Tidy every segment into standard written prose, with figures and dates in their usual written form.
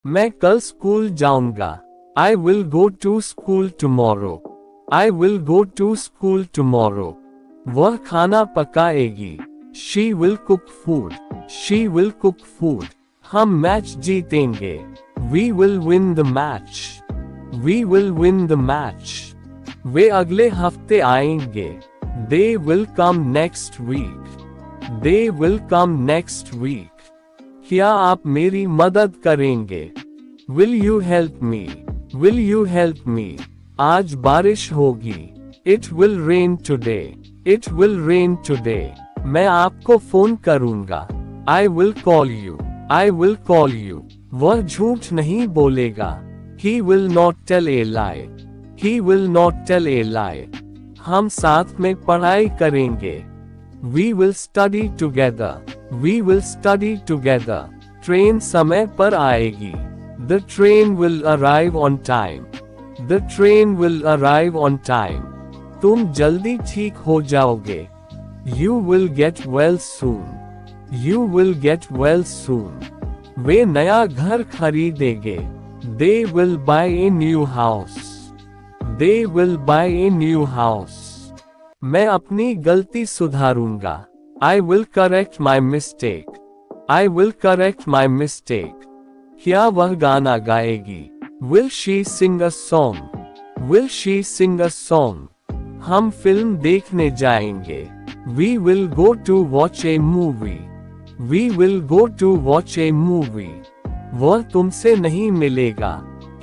मैं कल स्कूल जाऊंगा। I will go to school tomorrow. I will go to school tomorrow. वह खाना पकाएगी। She will cook food. She will cook food. हम match जीतेंगे। We will win the match. We will win the match. वे अगले हफ्ते आएंगे। They will come next week. They will come next week. क्या आप मेरी मदद करेंगे? Will you help me? Will you help me? आज बारिश होगी। It will rain today. It will rain today. मैं आपको फोन करूंगा। I will call you. I will call you. वह झूठ नहीं बोलेगा। He will not tell a lie. He will not tell a lie. हम साथ में पढ़ाई करेंगे। We will study together. We will study together. Train समय पर आएगी। The train will arrive on time. The train will arrive on time. तुम जल्दी ठीक हो जाओगे। You will get well soon. You will get well soon. वे नया घर खरीदेंगे। They will buy a new house. They will buy a new house. मैं अपनी गलती सुधारूंगा। I will correct my mistake. I will correct my mistake. क्या वह गाना गाएगी? Will she sing a song? Will she sing a song? हम film देखने जाएंगे। We will go to watch a movie. We will go to watch a movie. वह तुमसे नहीं मिलेगा।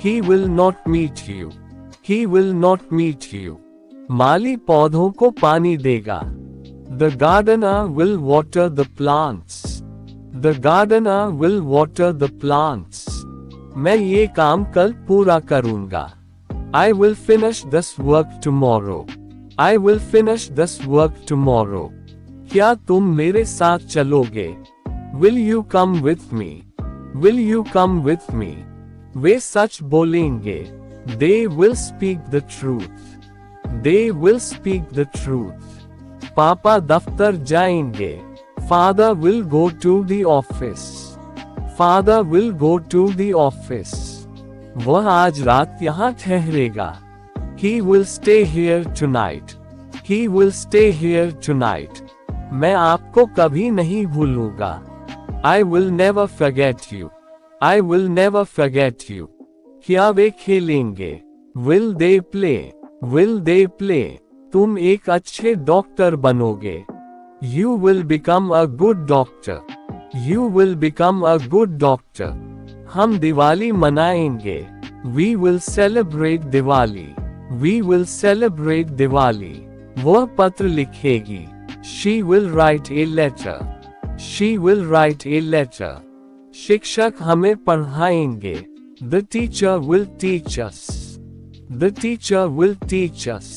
He will not meet you. He will not meet you. माली पौधों को पानी देगा। The gardener will water the plants. The gardener will water the plants. मैं ये काम कल पूरा करूंगा। I will finish this work tomorrow. I will finish this work tomorrow. क्या तुम मेरे साथ चलोगे? Will you come with me? Will you come with me? वे सच बोलेंगे। They will speak the truth. They will speak the truth. पापा दफ्तर जाएंगे। Father will go to the office. Father will go to the office. वह आज रात यहाँ ठहरेगा। He will stay here tonight. He will stay here tonight. मैं आपको कभी नहीं भूलूंगा। I will never forget you. I will never forget you. क्या वे खेलेंगे? Will they play? Will they play? तुम एक अच्छे डॉक्टर बनोगे। You will become a good doctor. You will become a good doctor. हम दिवाली मनाएंगे। We will celebrate Diwali. We will celebrate Diwali. वह पत्र लिखेगी। She will write a letter. She will write a letter. शिक्षक हमें पढ़ाएंगे। The teacher will teach us. The teacher will teach us.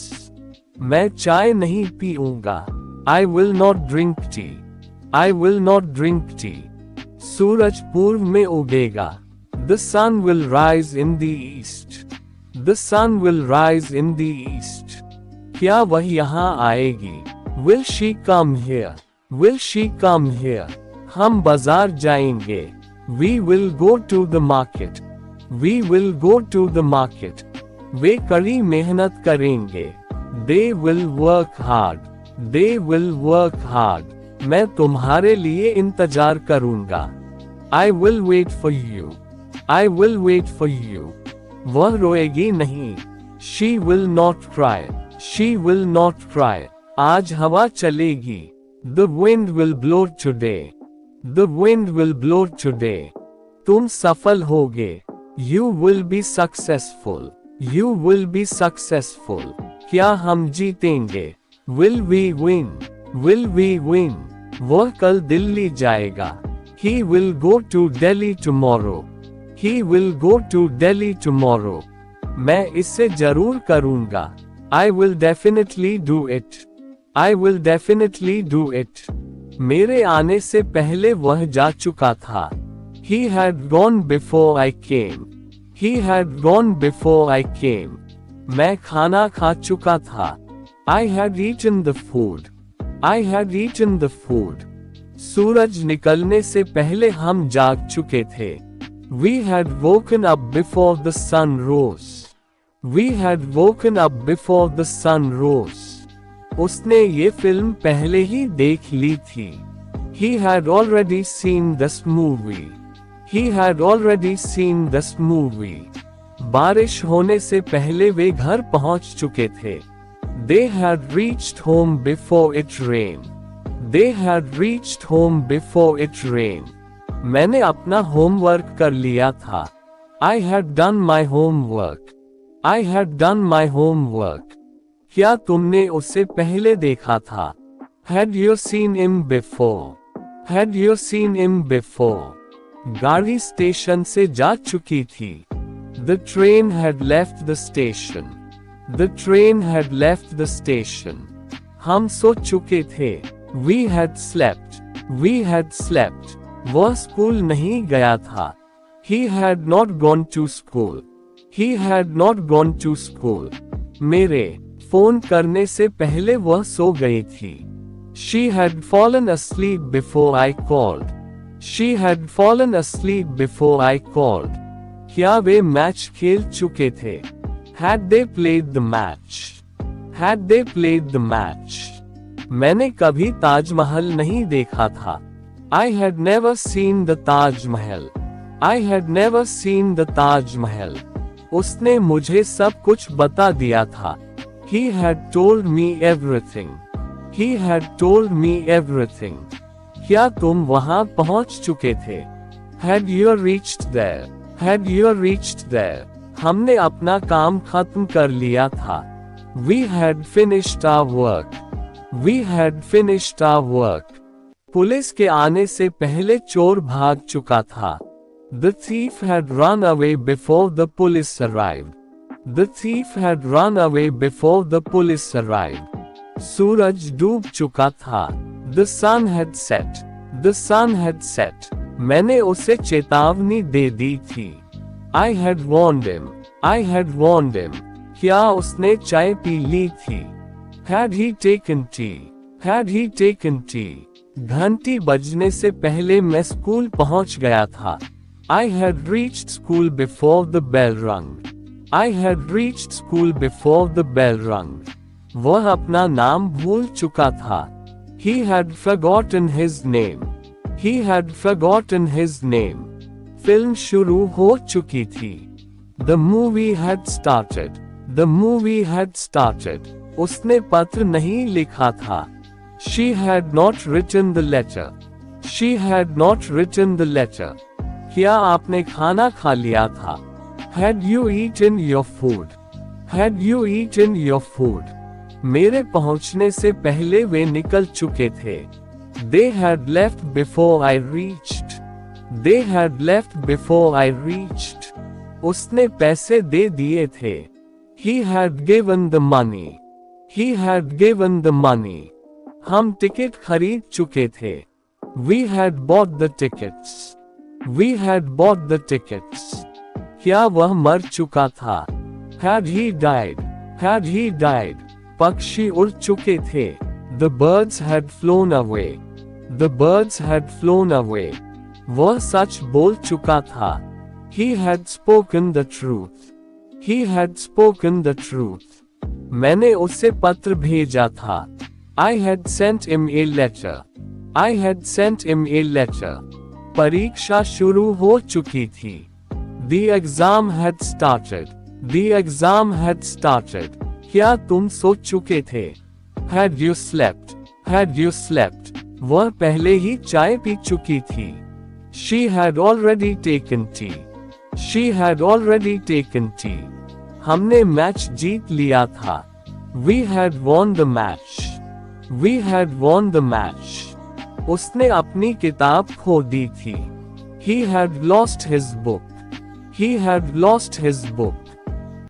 मैं चाय नहीं पीऊंगा। I will not drink tea. I will not drink tea. सूरज पूर्व में उगेगा। The sun will rise in the east. The sun will rise in the east. क्या वह यहाँ आएगी? Will she come here? Will she come here? हम बाजार जाएंगे। We will go to the market. We will go to the market. वे कड़ी मेहनत करेंगे। They will work hard. They will work hard. मैं तुम्हारे लिए इंतजार करूंगा। I will wait for you. I will wait for you. वह रोएगी नहीं। She will not cry. She will not cry. आज हवा चलेगी। The wind will blow today. The wind will blow today. तुम सफल होगे। You will be successful. You will be successful. क्या हम जीतेंगे? Will we win? Will we win? वह कल दिल्ली जाएगा। He will go to Delhi tomorrow. He will go to Delhi tomorrow. मैं इसे जरूर करूंगा। I will definitely do it. I will definitely do it. मेरे आने से पहले वह जा चुका था। He had gone before I came. He had gone before I came. मैं खाना खा चुका था। I had eaten the food. I had eaten the food. सूरज निकलने से पहले हम जाग चुके थे। We had woken up before the sun rose. We had woken up before the sun rose. उसने ये फिल्म पहले ही देख ली थी. He had already seen this movie. He had already seen this movie. बारिश होने से पहले वे घर पहुंच चुके थे. They had reached home before it rained. They had reached home before it rained. मैंने अपना होमवर्क कर लिया था. I had done my homework. I had done my homework. क्या तुमने उसे पहले देखा था? Had you seen him before? Had you seen him before? गाड़ी स्टेशन से जा चुकी थी. The train had left the station. The train had left the station. हम सो चुके थे. We had slept. We had slept. वह स्कूल नहीं गया था. He had not gone to school. He had not gone to school. मेरे phone करने से पहले वह सो गई थी. She had fallen asleep before I called. She had fallen asleep before I called. क्या वे मैच खेल चुके थे? Had they played the match? Had they played the match? मैंने कभी ताजमहल नहीं देखा था. I had never seen the Taj Mahal. I had never seen the Taj Mahal. उसने मुझे सब कुछ बता दिया था. He had told me everything. He had told me everything. क्या तुम वहां पहुंच चुके थे? Had you reached there? Had you reached there? हमने अपना काम खत्म कर लिया था. We had finished our work. We had finished our work. Police के आने से पहले चोर भाग चुका था. The thief had run away before the police arrived. The thief had run away before the police arrived. सूरज डूब चुका था. The sun had set. The sun had set. मैंने उसे चेतावनी दे दी थी. I had warned him. I had warned him. क्या उसने चाय पी ली थी? Had he taken tea? Had he taken tea? घंटी बजने से पहले मैं स्कूल पहुंच गया था. I had reached school before the bell rung. I had reached school before the bell rung. वह अपना नाम भूल चुका था. He had forgotten his name. He had forgotten his name. Film शुरू हो चुकी थी. The movie had started. The movie had started. उसने पत्र नहीं लिखा था. She had not written the letter. She had not written the letter. क्या आपने खाना खा लिया था? Had you eaten your food? Had you eaten your food? मेरे पहुंचने से पहले वे निकल चुके थे. They had left before I reached. They had left before I reached. उसने पैसे दे दिए थे. He had given the money. He had given the money. हम टिकट खरीद चुके थे. We had bought the tickets. We had bought the tickets. क्या वह मर चुका था? Had he died? Had he died? पक्षी उड़ चुके थे. The birds had flown away. The birds had flown away. वह सच बोल चुका था. He had spoken the truth. He had spoken the truth. मैंने उसे पत्र भेजा था. I had sent him a letter. I had sent him a letter. परीक्षा शुरू हो चुकी थी. The exam had started. The exam had started. क्या तुम सो चुके थे? Had you slept? Had you slept? वह पहले ही चाय पी चुकी थी. She had already taken tea. She had already taken tea. हमने मैच जीत लिया था. We had won the match. We had won the match. उसने अपनी किताब खो दी थी. He had lost his book. He had lost his book.